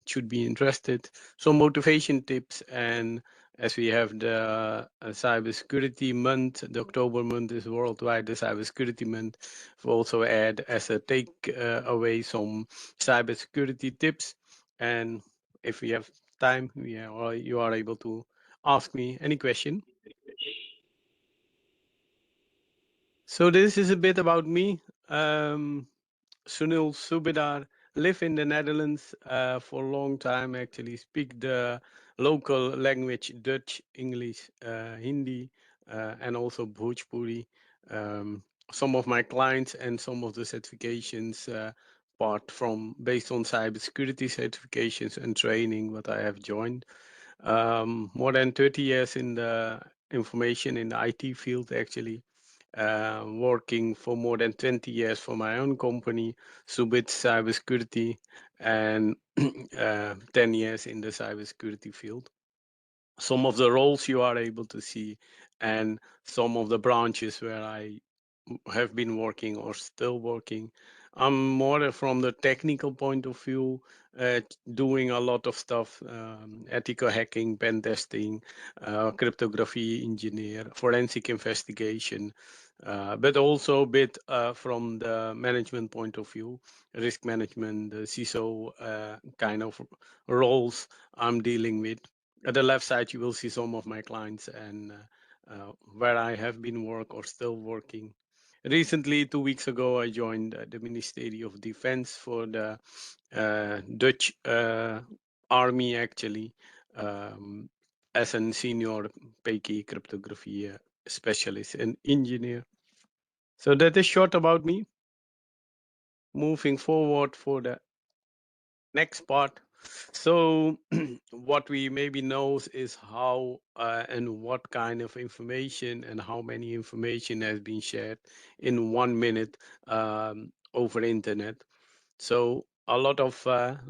should be interested. Some motivation tips, and as we have the cybersecurity month, the October month is worldwide the cybersecurity month. We also add as a take away some cybersecurity tips, and if we have time, you are able to ask me any question. So this is a bit about me. Um, Sunil Subedar, live in the Netherlands for a long time. Actually, speak the local language Dutch, English, Hindi, and also Bhojpuri. Um, some of my clients and some of the certifications part from based on cybersecurity certifications and training what I have joined. More than 30 years in the information in the IT field actually, working for more than 20 years for my own company, Subit Cybersecurity, and 10 years in the cybersecurity field. Some of the roles you are able to see, and some of the branches where I have been working or still working. I'm more from the technical point of view, doing a lot of stuff, ethical hacking, pen testing, cryptography engineer, forensic investigation, but also a bit from the management point of view, risk management, the CISO kind of roles I'm dealing with. At the left side, you will see some of my clients and where I have been work or still working. Recently, 2 weeks ago, I joined the Ministry of Defense for the Dutch army, actually, um, as a senior PK cryptography specialist and engineer. So that is short about me. Moving forward for the next part. So what we maybe knows is how and what kind of information and how many information has been shared in 1 minute over internet. So a lot of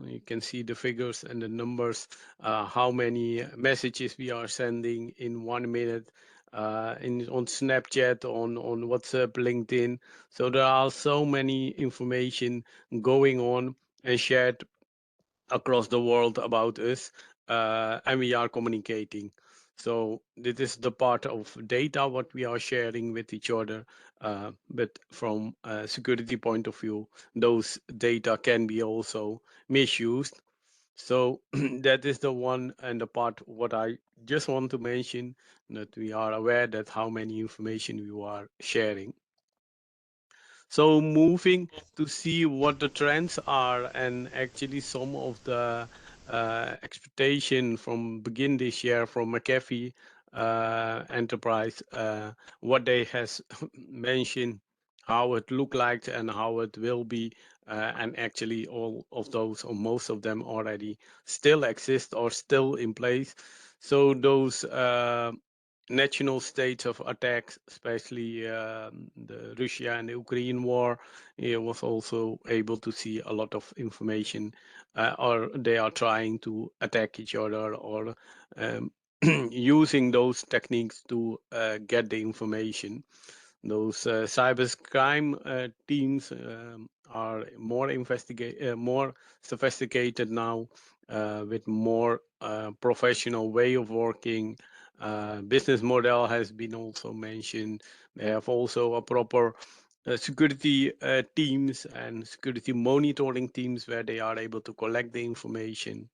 you can see the figures and the numbers, how many messages we are sending in 1 minute, in on Snapchat, on WhatsApp, LinkedIn. So there are so many information going on and shared across the world about us, and we are communicating. So this is the part of data what we are sharing with each other, but from a security point of view, those data can be also misused. So that is the one and the part what I just want to mention, that we are aware that how many information we are sharing. So moving to see what the trends are, and actually some of the expectation from begin this year from McAfee enterprise, what they has mentioned, how it look like and how it will be, and actually all of those or most of them already still exist or still in place. So those national states of attacks, especially the Russia and the Ukraine war, it was also able to see a lot of information, or they are trying to attack each other or um, using those techniques to get the information. Those cybercrime teams are more sophisticated now, with more professional way of working. Business model has been also mentioned. They have also a proper security teams and security monitoring teams where they are able to collect the information.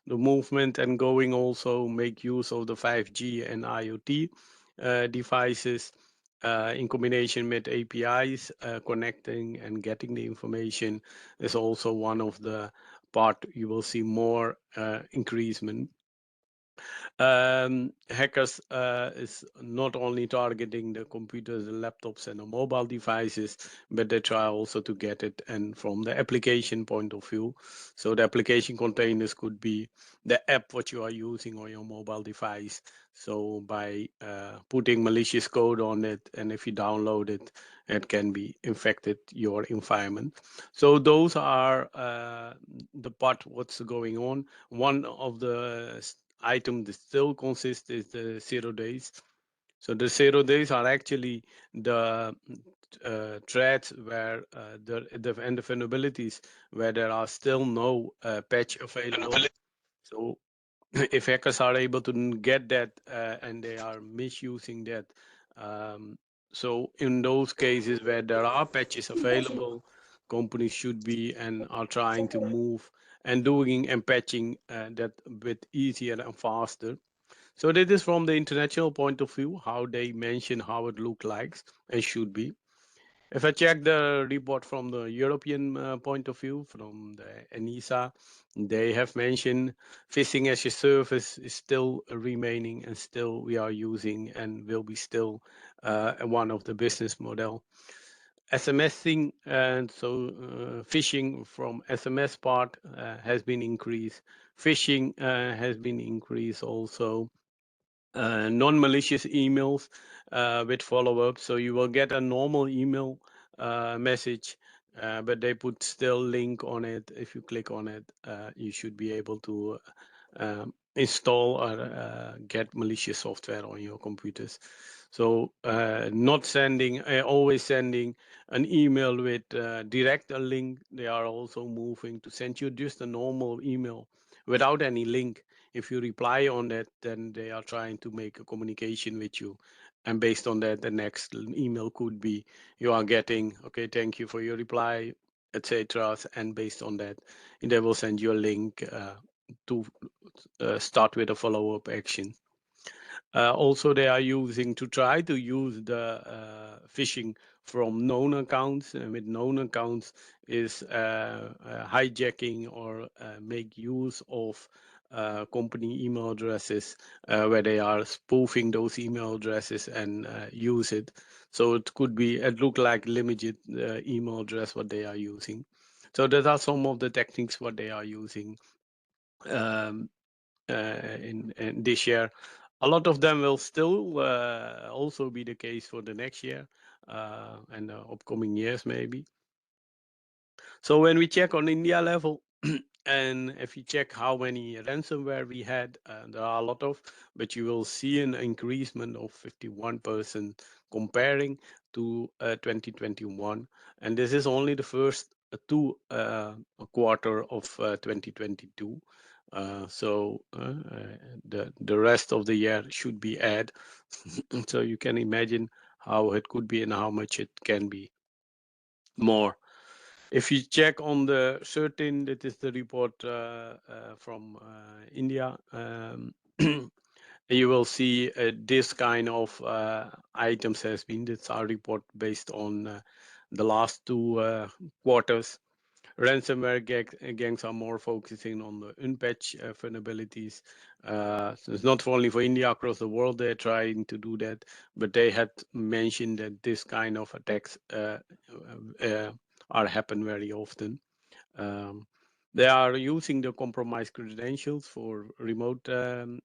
The movement and going also make use of the 5G and IoT devices in combination with APIs, connecting and getting the information is also one of the part you will see more increasement. Hackers is not only targeting the computers, the laptops, and the mobile devices, but they try also to get it and from the application point of view. So the application containers could be the app what you are using on your mobile device. So by putting malicious code on it, and if you download it, it can be infected your environment. So those are the part what's going on. One of the item that still consists is the 0 days. So the 0 days are actually the threads where and the vulnerabilities where there are still no patch available. So if hackers are able to get that and they are misusing that, um, so in those cases where there are patches available, companies should be and are trying to move and doing and patching that a bit easier and faster. So that is from the international point of view, how they mention how it look like and should be. If I check the report from the European point of view, from the ENISA, they have mentioned phishing as a service is still remaining and still we are using and will be still one of the business model. SMSing and so phishing from SMS part has been increased. Phishing has been increased also, non-malicious emails with follow-up. So you will get a normal email message, but they put still link on it. If you click on it, you should be able to install or get malicious software on your computers. So not sending, always sending an email with direct a link. They are also moving to send you just a normal email without any link. If you reply on that, then they are trying to make a communication with you. And based on that, the next email could be you are getting, okay, thank you for your reply, etc. And based on that, they will send you a link to start with a follow-up action. Also, they are using to try to use the phishing from known accounts. And with known accounts is hijacking or make use of company email addresses where they are spoofing those email addresses and use it. So it could be, it look like limited email address what they are using. So those are some of the techniques what they are using. Um, in this year. A lot of them will still also be the case for the next year and the upcoming years, maybe. So when we check on India level, and if you check how many ransomware we had, there are a lot of, but you will see an increasement of 51% comparing to 2021. And this is only the first two quarter of 2022. The rest of the year should be add. So you can imagine how it could be and how much it can be more. If you check on the certain, that is the report from India, you will see this kind of items has been. That's our report based on the last two quarters. Ransomware gangs are more focusing on the unpatched vulnerabilities. So it's not only for India, across the world they're trying to do that, but they had mentioned that this kind of attacks are happen very often. Um, they are using the compromised credentials for remote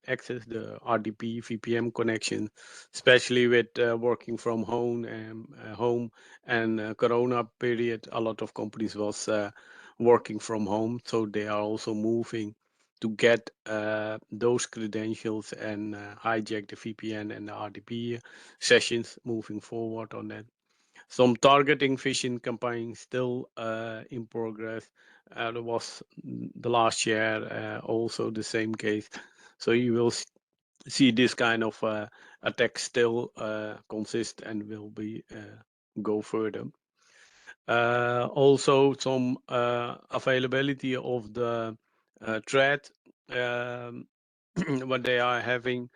access, the RDP, VPN connection, especially with working from home and Corona period. A lot of companies was working from home, so they are also moving to get those credentials and hijack the VPN and the RDP sessions moving forward on that. Some targeting phishing campaigns still in progress. There was the last year also the same case. So you will see this kind of attack still consist and will be go further. Also some availability of the thread, um, what they are having.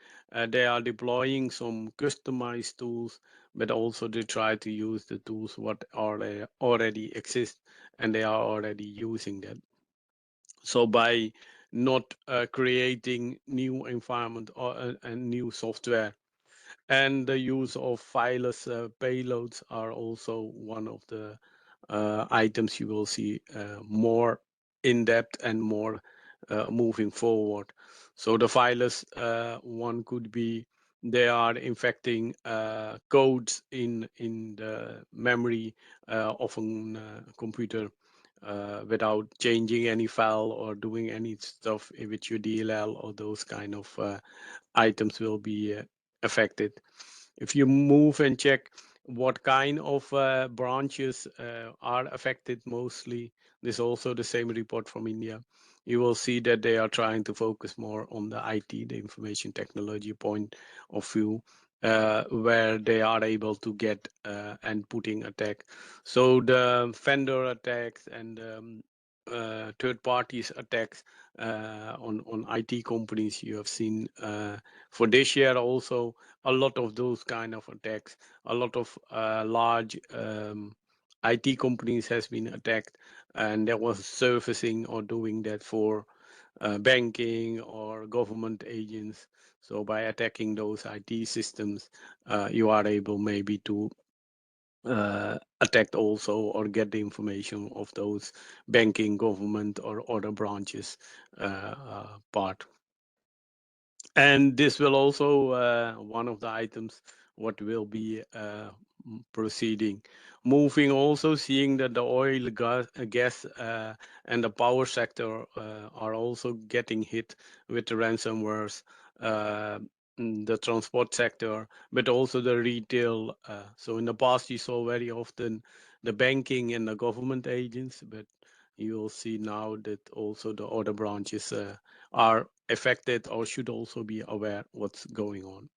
They are deploying some customized tools, but also they try to use the tools what are already exist and they are already using that. So by not creating new environment or and new software, and the use of fileless payloads are also one of the items you will see more in depth and more moving forward. So the fileless one could be they are infecting codes in the memory of a computer without changing any file or doing any stuff with your DLL, or those kind of items will be affected. If you move and check what kind of branches are affected mostly. This is also the same report from India. You will see that they are trying to focus more on the IT, the information technology point of view, where they are able to get and putting attack. So the vendor attacks and third parties attacks on IT companies you have seen for this year also a lot of those kind of attacks. A lot of large IT companies has been attacked, and there was surfacing or doing that for banking or government agents. So by attacking those IT systems, you are able maybe to attack also or get the information of those banking, government, or other branches part. And this will also one of the items what will be proceeding. Moving also seeing that the oil, gas and the power sector are also getting hit with the ransomwares. Uh, the transport sector, but also the retail. So in the past, you saw very often the banking and the government agents, but you will see now that also the other branches are affected or should also be aware what's going on.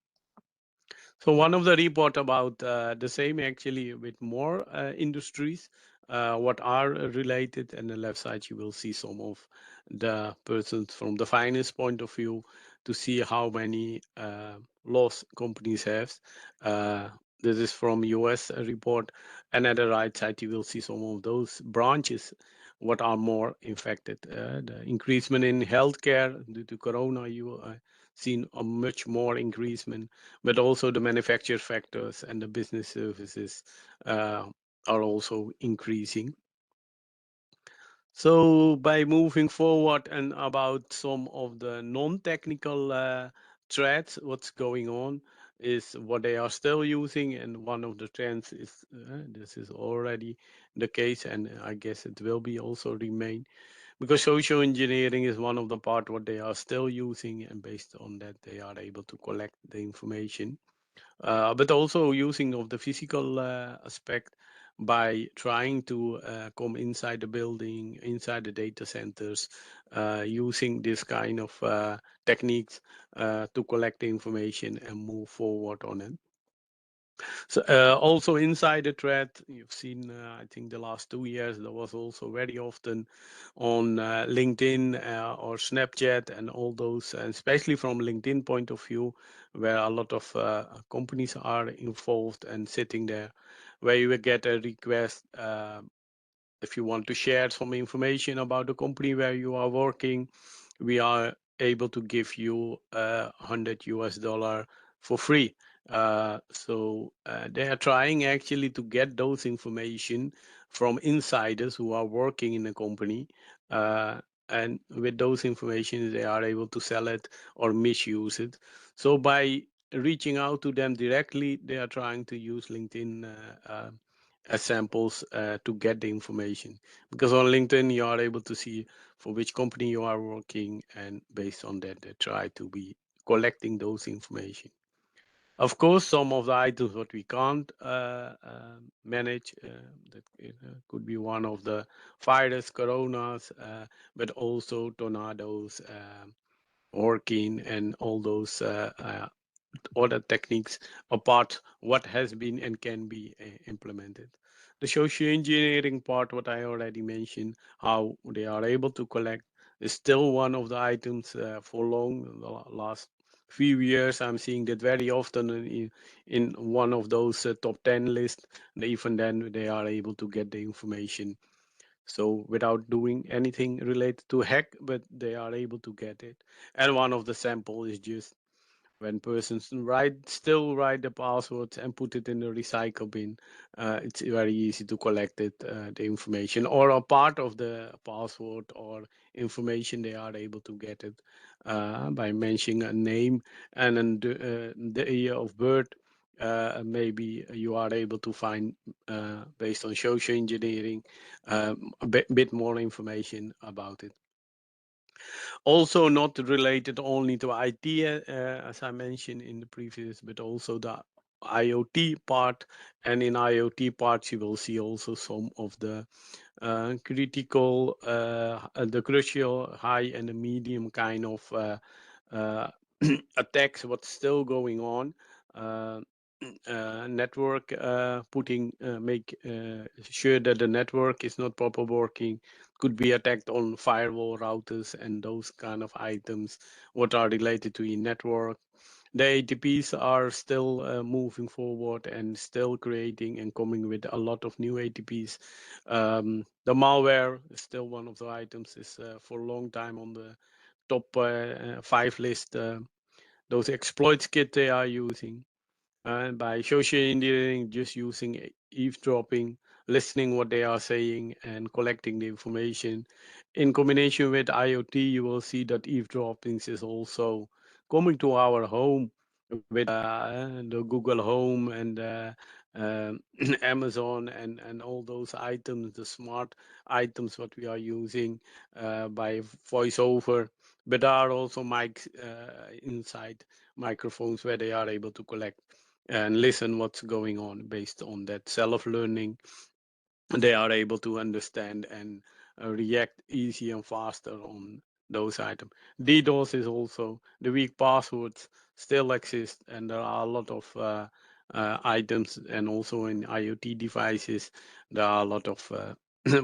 So one of the report about the same actually with more industries, what are related, and the left side you will see some of the persons from the finance point of view to see how many loss companies have. Uh, this is from US report, and at the right side you will see some of those branches what are more infected. The increasement in healthcare due to Corona, you seen a much more increasement, but also the manufactured factors and the business services uh, are also increasing. So by moving forward and about some of the non-technical threats, what's going on is what they are still using, and one of the trends is this is already the case, and I guess it will be also remain because social engineering is one of the part what they are still using, and based on that they are able to collect the information, but also using of the physical aspect by trying to come inside the building, inside the data centers, using this kind of techniques to collect the information and move forward on it. So also inside the thread, you've seen, I think the last 2 years, there was also very often on LinkedIn or Snapchat and all those, and especially from LinkedIn point of view, where a lot of companies are involved and sitting there, where you will get a request if you want to share some information about the company where you are working, we are able to give you 100 US dollar for free. They are trying actually to get those information from insiders who are working in the company. Uh, and with those information, they are able to sell it or misuse it. So by reaching out to them directly, they are trying to use LinkedIn as samples to get the information, because on LinkedIn you are able to see for which company you are working, and based on that they try to be collecting those information. Of course, some of the items what we can't manage, that could be one of the fires, coronas, but also tornadoes, hurricane, and all those other techniques apart what has been and can be implemented. The social engineering part, what I already mentioned, how they are able to collect, is still one of the items for long. The last few years, I'm seeing that very often in one of those top 10 lists. Even then, they are able to get the information. So without doing anything related to hack, but they are able to get it. And one of the sample is just when persons still write the passwords and put it in the recycle bin, it's very easy to collect it, the information or a part of the password or information. They are able to get it by mentioning a name and then the year of birth. Maybe you are able to find, based on social engineering, a bit more information about it. Also not related only to IT, as I mentioned in the previous, but also the IoT part, and in IoT parts you will see also some of the the crucial high and the medium kind of uh, attacks what's still going on. Uh, Network putting make sure that the network is not proper working, could be attacked on firewall routers and those kind of items what are related to your network. The ATPs are still moving forward and still creating and coming with a lot of new ATPs. The malware is still one of the items is for a long time on the top 5 list. Those exploits kit they are using by social engineering, just using eavesdropping, listening what they are saying, and collecting the information. In combination with IoT, you will see that eavesdropping is also coming to our home with the Google Home and Amazon and all those items, the smart items what we are using by voiceover. But there are also mics inside microphones where they are able to collect and listen what's going on based on that self-learning. They are able to understand and react easy and faster on those items. DDoS is also the weak passwords still exist, and there are a lot of items, and also in IoT devices, there are a lot of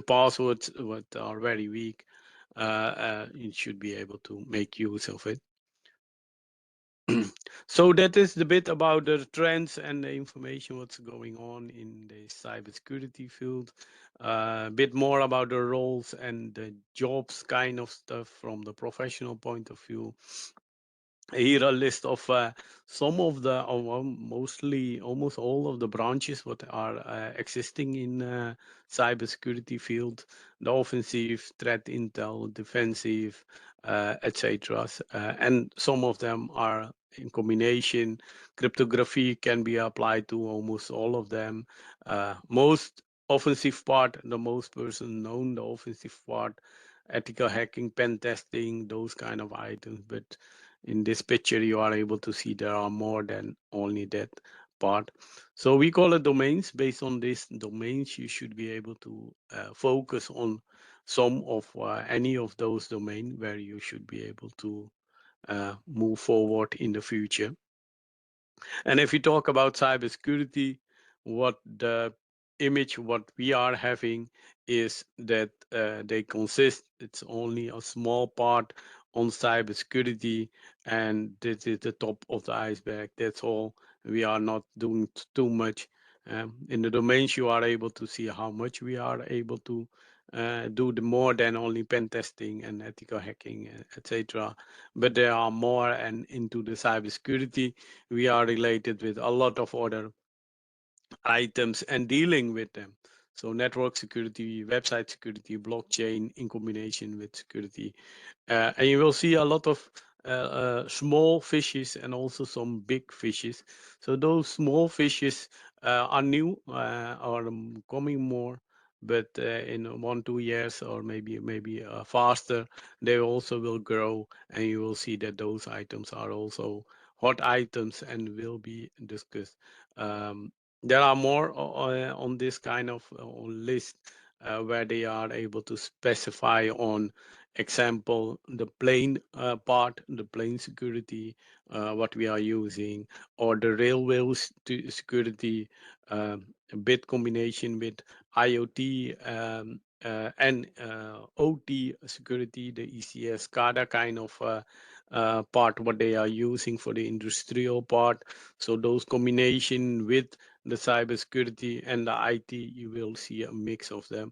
passwords that are very weak. You should be able to make use of it. So that is the bit about the trends and the information what's going on in the cybersecurity field. A bit more about the roles and the jobs kind of stuff from the professional point of view. Here a list of some of the mostly almost all of the branches what are existing in cybersecurity field: the offensive, threat intel, defensive, etc. And some of them are in combination. Cryptography can be applied to almost all of them. Most offensive part, the most person known the offensive part, ethical hacking, pen testing, those kind of items. But in this picture you are able to see there are more than only that part. So we call it domains. Based on these domains you should be able to focus on some of any of those domains where you should be able to move forward in the future. And if you talk about cybersecurity, what the image what we are having is that they consist, it's only a small part on cybersecurity, and this is the top of the iceberg. That's all. We are not doing too much. In the domains, you are able to see how much we are able to do the more than only pen testing and ethical hacking, etc. But there are more, and into the cybersecurity, we are related with a lot of other items and dealing with them. So network security, website security, blockchain in combination with security. And you will see a lot of small fishes and also some big fishes. So those small fishes are new, are coming more, but in 1 2 years or maybe faster, they also will grow, and you will see that those items are also hot items and will be discussed. Um, there are more on this kind of list where they are able to specify on example the plane part, the plane security, what we are using, or the railways security, a bit combination with IoT and OT security, the ECS, SCADA kind of part, what they are using for the industrial part. So those combination with the cybersecurity and the IT, you will see a mix of them.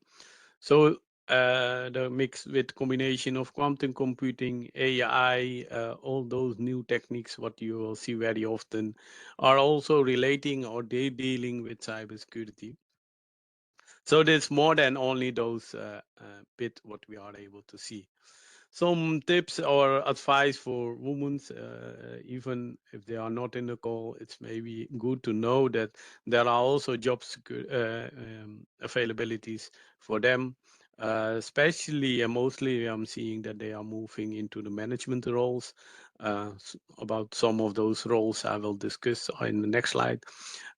So the mix with combination of quantum computing, AI, all those new techniques, what you will see very often, are also relating or they dealing with cybersecurity. So there's more than only those bit what we are able to see. Some tips or advice for women, even if they are not in the call, it's maybe good to know that there are also job availabilities for them. Especially and mostly I'm seeing that they are moving into the management roles. About some of those roles I will discuss in the next slide.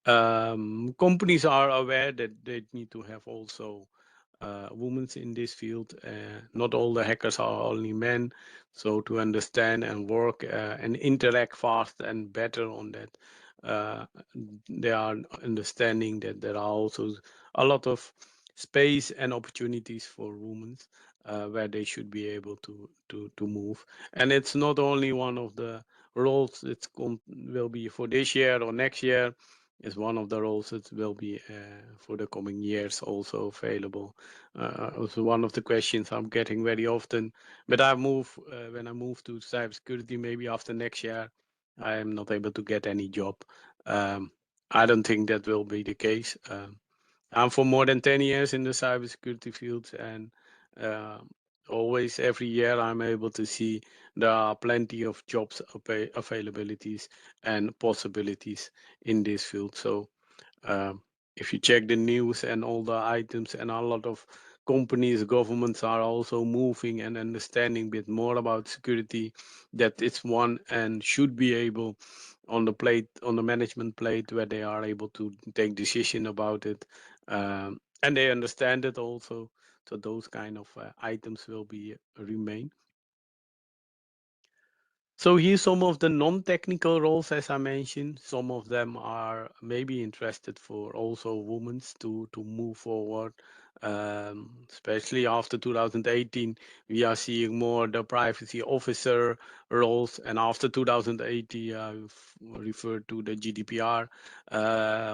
Companies are aware that they need to have also women in this field. Not all the hackers are only men, so to understand and work and interact fast and better on that, uh, they are understanding that there are also a lot of space and opportunities for women where they should be able to move. And it's not only one of the roles that will be for this year or next year. Is one of the roles that will be for the coming years also available. Also one of the questions I'm getting very often. But I move when I move to cybersecurity, maybe after next year, I am not able to get any job. Um, I don't think that will be the case. I'm for more than 10 years in the cybersecurity field, and uh, always every year I'm able to see there are plenty of jobs availabilities and possibilities in this field. So um, if you check the news and all the items, and a lot of companies, governments are also moving and understanding a bit more about security, that it's one and should be able on the plate, on the management plate, where they are able to take decision about it, and they understand it also. So those kind of items will be remain. So here's some of the non-technical roles, as I mentioned. Some of them are maybe interested for also women to move forward. Especially after 2018, we are seeing more the privacy officer roles, and after 2018, I've referred to the GDPR,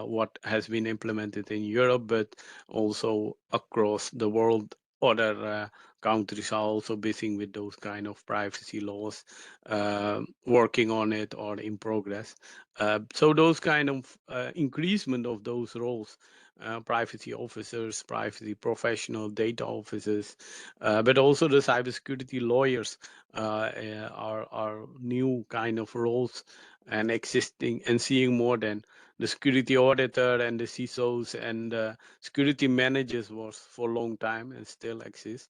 what has been implemented in Europe, but also across the world. Other countries are also busy with those kind of privacy laws, working on it or in progress. So those kind of increasement of those roles, privacy officers, privacy professional, data officers, but also the cybersecurity lawyers are new kind of roles and existing and seeing more than the security auditor and the CISOs and security managers was for a long time and still exist.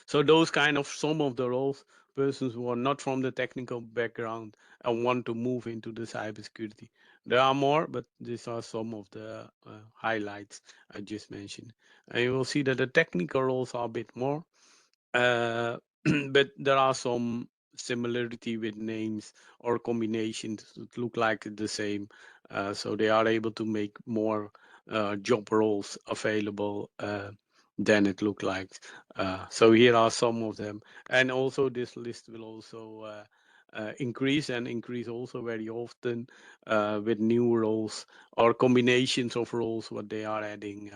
So those kind of some of the roles, persons who are not from the technical background and want to move into the cybersecurity. There are more, but these are some of the highlights I just mentioned. And you will see that the technical roles are a bit more, uh, but there are some similarity with names or combinations that look like the same. So they are able to make more job roles available than it look like. So here are some of them. And also this list will also increase and increase also very often with new roles or combinations of roles what they are adding.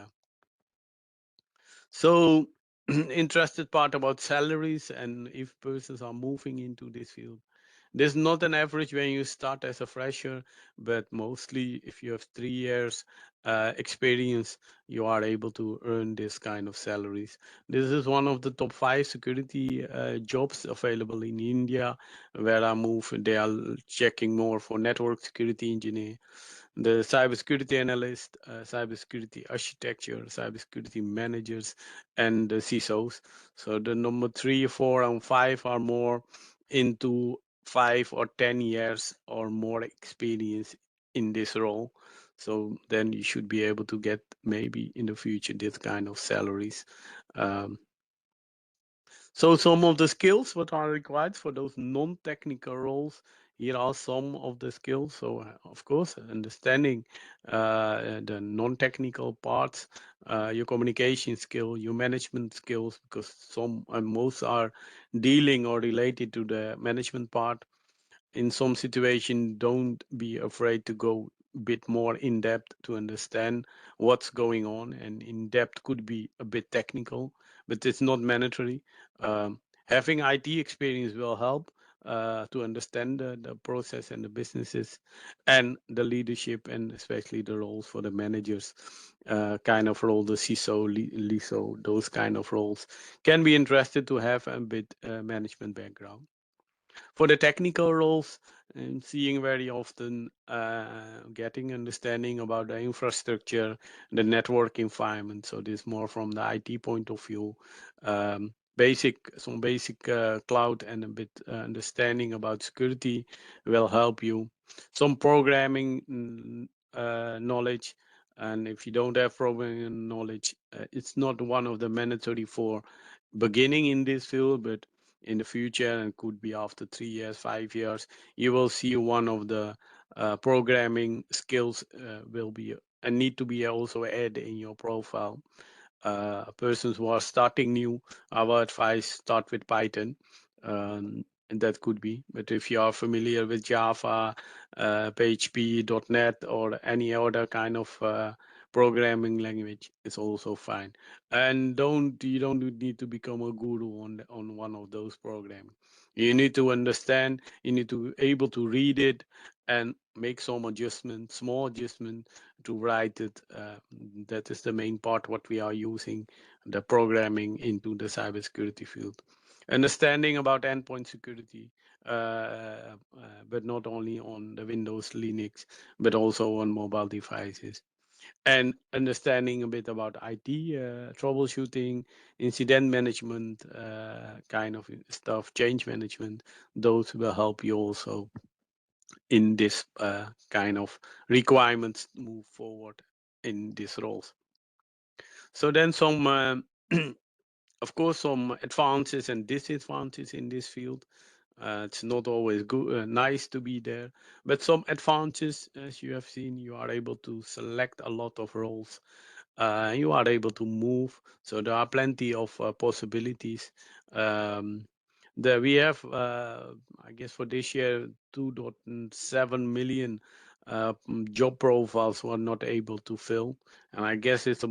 So interested part about salaries and if persons are moving into this field. There's not an average when you start as a fresher, but mostly if you have 3 years experience, you are able to earn this kind of salaries. This is one of the top 5 security jobs available in India, where I move. They are checking more for network security engineer, the cybersecurity analyst, cybersecurity architecture, cybersecurity managers, and the CISOs. So the number 3, 4, and 5 are more into 5 or 10 years or more experience in this role. So then you should be able to get maybe in the future this kind of salaries. Um, so some of the skills what are required for those non-technical roles. Here are some of the skills. So of course, understanding the non-technical parts, your communication skill, your management skills, because some and most are dealing or related to the management part. In some situation, don't be afraid to go a bit more in depth to understand what's going on. And in depth could be a bit technical, but it's not mandatory. Having IT experience will help to understand the process and the businesses and the leadership, and especially the roles for the managers, kind of role, the CISO, LISO, those kind of roles can be interested to have a bit management background. For the technical roles, I'm seeing very often getting understanding about the infrastructure, the network environment. So this more from the IT point of view. Some basic cloud and a bit understanding about security will help you. Some programming knowledge, and if you don't have programming knowledge, it's not one of the mandatory for beginning in this field, but in the future, and could be after 3 years, 5 years, you will see one of the programming skills will be and need to be also added in your profile. Persons who are starting new, I would advise start with Python. And that could be. But if you are familiar with Java, PHP, .NET, or any other kind of programming language, it's also fine. And you don't need to become a guru on one of those programming. You need to understand. You need to be able to read it and make some adjustment, small adjustment to write it. That is the main part what we are using the programming into the cybersecurity field. Understanding about endpoint security, but not only on the Windows, Linux, but also on mobile devices. And understanding a bit about IT, troubleshooting, incident management, kind of stuff, change management, those will help you also in this kind of requirements move forward in these roles. So then of course, some advances and disadvantages in this field. It's not always good, nice to be there, but some advantages, as you have seen, you are able to select a lot of roles. You are able to move, so there are plenty of possibilities. Um, we have, I guess, for this year, 2.7 million job profiles were not able to fill, and I guess it's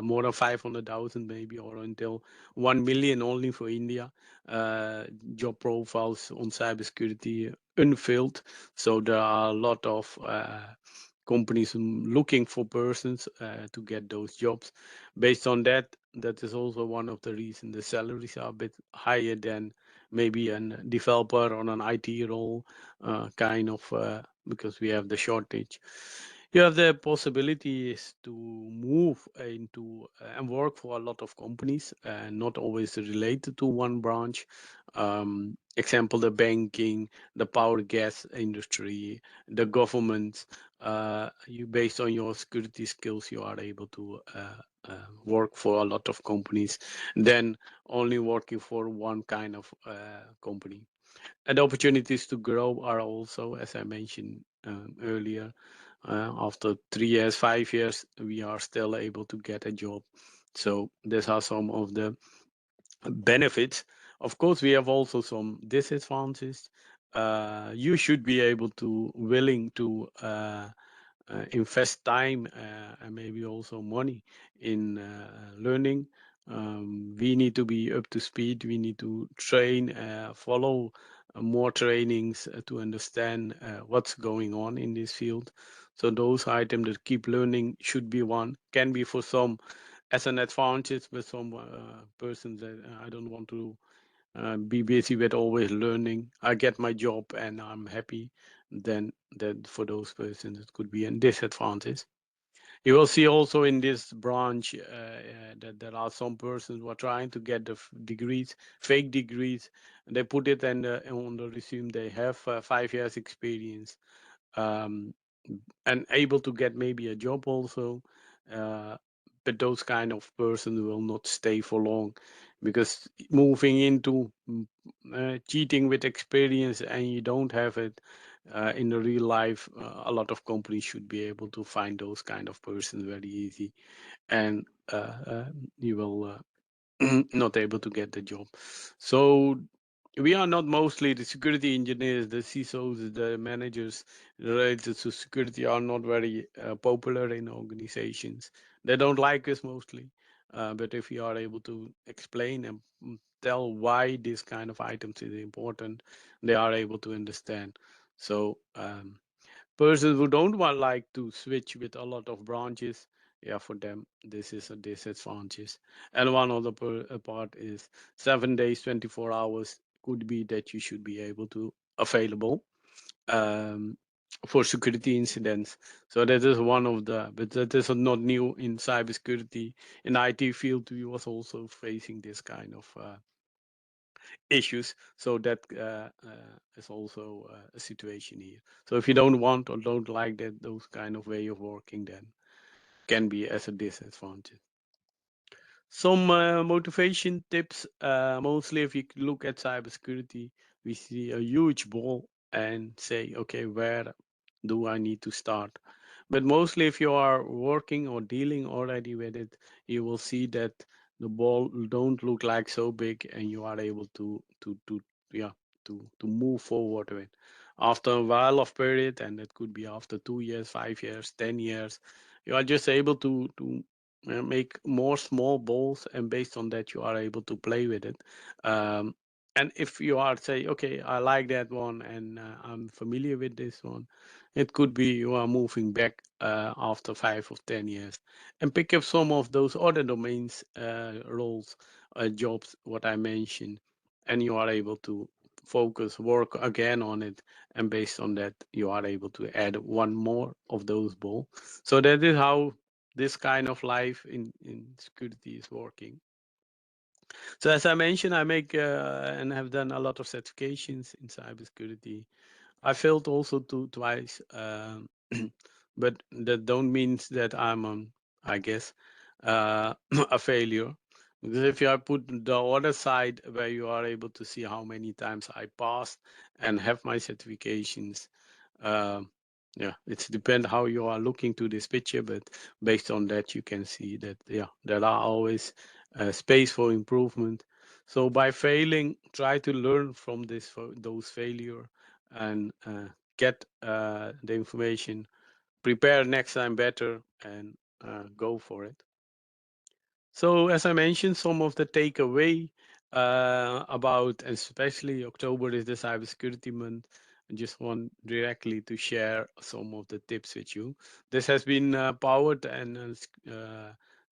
more than 500,000 maybe, or until 1 million only for India, uh, job profiles on cybersecurity unfilled. So there are a lot of companies looking for persons to get those jobs. Based on that, that is also one of the reasons the salaries are a bit higher than maybe a developer on an IT role, because we have the shortage. You have the possibilities to move into and work for a lot of companies, not always related to one branch. Example, the banking, the power gas industry, the government. You based on your security skills, you are able to work for a lot of companies than only working for one kind of company. And the opportunities to grow are also, as I mentioned earlier, after 3 years, 5 years, we are still able to get a job. So these are some of the benefits. Of course, we have also some disadvantages. You should be able to willing to invest time and maybe also money in learning. We need to be up to speed. We need to train, follow more trainings to understand what's going on in this field. So those items that keep learning should be one. Can be for some as an advantage, but some persons that I don't want to be busy with always learning. I get my job and I'm happy. Then that for those persons it could be a disadvantage. You will see also in this branch that there are some persons who are trying to get the degrees, fake degrees. They put it on the resume. They have 5 years experience, um, and able to get maybe a job also. Uh, but those kind of persons will not stay for long, because moving into cheating with experience and you don't have it in the real life, a lot of companies should be able to find those kind of persons very easy, and you will not able to get the job. So we are not mostly the security engineers, the CISOs, the managers related to security are not very popular in organizations. They don't like us mostly. But if you are able to explain and tell why this kind of items is important, they are able to understand. So persons who don't want like to switch with a lot of branches, yeah, for them this is a disadvantage. And one other part is 7 days, 24 hours could be that you should be able to available um, for security incidents. So that is one of the, but that is not new in cybersecurity. In IT field, we was also facing this kind of issues. So that is also a situation here. So if you don't want or don't like that those kind of way of working, then can be as a disadvantage. Some motivation tips. Mostly, if you look at cybersecurity, we see a huge ball and say, okay, where do I need to start? But mostly, if you are working or dealing already with it, you will see that the ball don't look like so big, and you are able to yeah to move forward with. After a while of period, and it could be after 2 years, 5 years, 10 years, you are just able to make more small balls, and based on that you are able to play with it. um, and if you are say, okay, I like that one, and I'm familiar with this one, it could be you are moving back after 5 or 10 years and pick up some of those other domains, roles, jobs what I mentioned, and you are able to focus work again on it, and based on that you are able to add one more of those balls. So that is how this kind of life in security is working. So as I mentioned, I make and have done a lot of certifications in cybersecurity. I failed also twice, but that don't means that I'm I guess, a failure. Because if you are put the other side where you are able to see how many times I passed and have my certifications, um, yeah, it's depend how you are looking to this picture, but based on that, you can see that yeah, there are always space for improvement. So by failing, try to learn from those failure, and get the information, prepare next time better, and go for it. So as I mentioned, some of the takeaway about, especially October is the cybersecurity month. I just want directly to share some of the tips with you. This has been powered and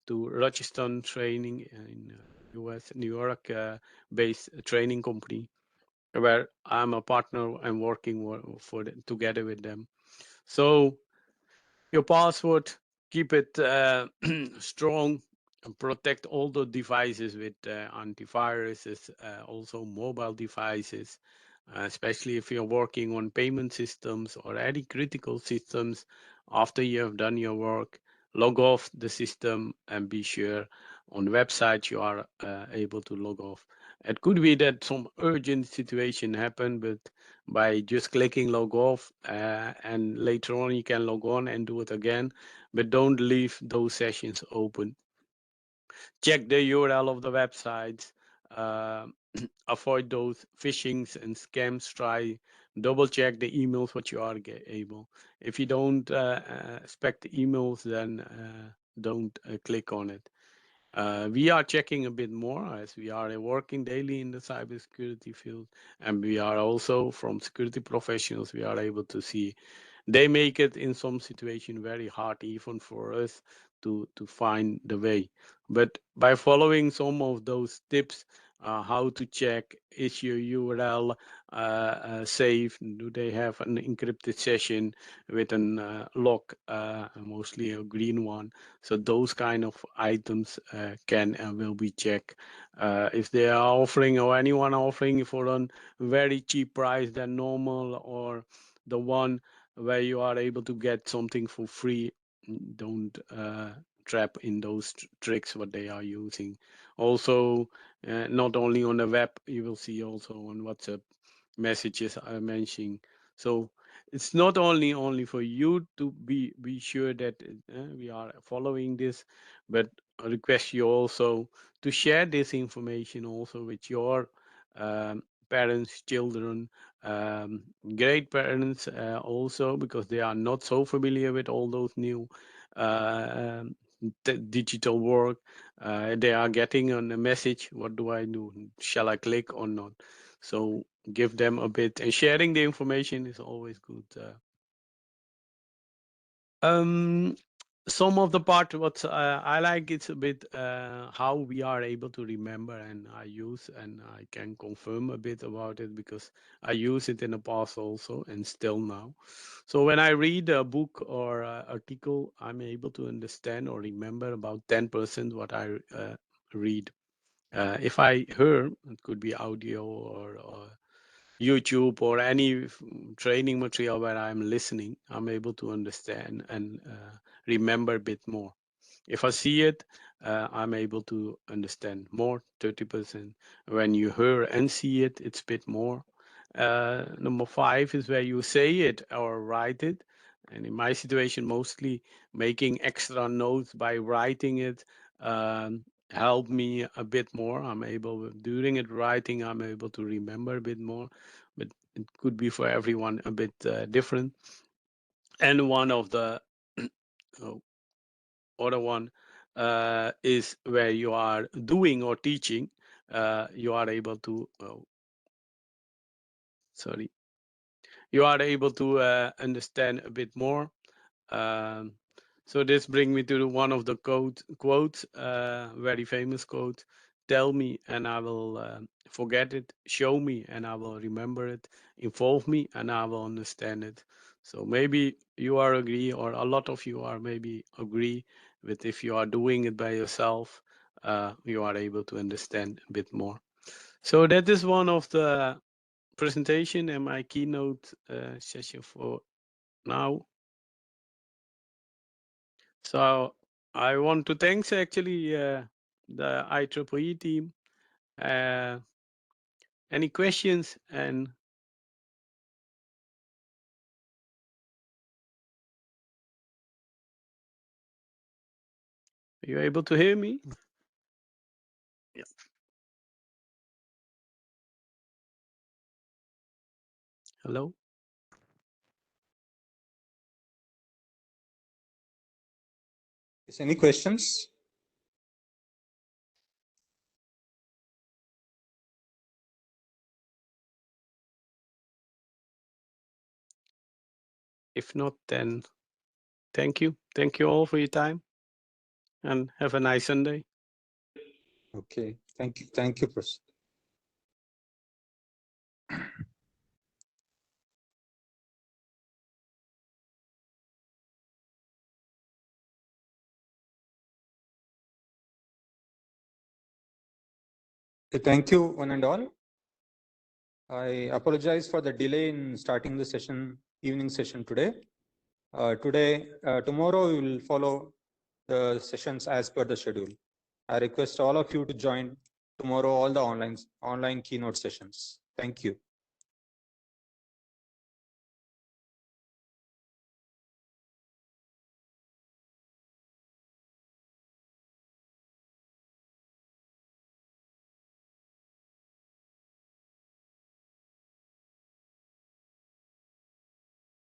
to Rochester Training in US, New York based training company, where I'm a partner and working together with them. So your password, keep it strong, and protect all the devices with antiviruses, also mobile devices, especially if you're working on payment systems or any critical systems. After you have done your work, log off the system and be sure on the website you are able to log off. It could be that some urgent situation happened, but by just clicking log off, and later on you can log on and do it again, but don't leave those sessions open. Check the URL of the websites. uh, Avoid those phishings and scams. Try double check the emails what you are able. If you don't expect the emails, then don't click on it. We are checking a bit more as we are working daily in the cybersecurity field, and we are also from security professionals. We are able to see they make it in some situation very hard even for us to find the way. But by following some of those tips, how to check, is your URL safe, do they have an encrypted session with an lock, mostly a green one, so those kind of items can and will be checked. If they are offering, or anyone offering for a very cheap price than normal, or the one where you are able to get something for free, don't trap in those tricks what they are using. Also, not only on the web, you will see also on WhatsApp messages I mentioning. So it's not only for you to be sure that we are following this, but I request you also to share this information also with your parents, children, um, great parents also, because they are not so familiar with all those new uh, um, digital work. They are getting on a message, what do I do, shall I click or not? So give them a bit, and sharing the information is always good. Um, some of the part what I like, it's a bit how we are able to remember, and I use and I can confirm a bit about it because I use it in the past also and still now. So when I read a book or article, I'm able to understand or remember about 10% what I read. If I hear, it could be audio or YouTube or any training material where I'm listening, I'm able to understand and remember a bit more. If I see it, I'm able to understand more, 30%. When you hear and see it, it's a bit more. Number five is where you say it or write it. And in my situation, mostly making extra notes by writing it help me a bit more. I'm able, during it writing, I'm able to remember a bit more, but it could be for everyone a bit different. And one of the oh, other one is where you are doing or teaching, you are able to, sorry, you are able to understand a bit more. Um, so this brings me to one of the quotes, very famous quote: "Tell me and I will forget it. Show me and I will remember it. Involve me and I will understand it." So maybe you are agree, or a lot of you are maybe agree with if you are doing it by yourself, you are able to understand a bit more. So that is one of the presentation and my keynote session for now. So I want to thanks actually the IEEE team. Uh, any questions? And are you able to hear me? Yes. Hello? Is any questions? If not, then thank you. Thank you all for your time and have a nice Sunday. Okay, thank you. Thank you, Professor. Thank you, one and all. I apologize for the delay in starting the session, evening session today. Tomorrow we will follow the sessions as per the schedule. I request all of you to join tomorrow all the online keynote sessions. Thank you.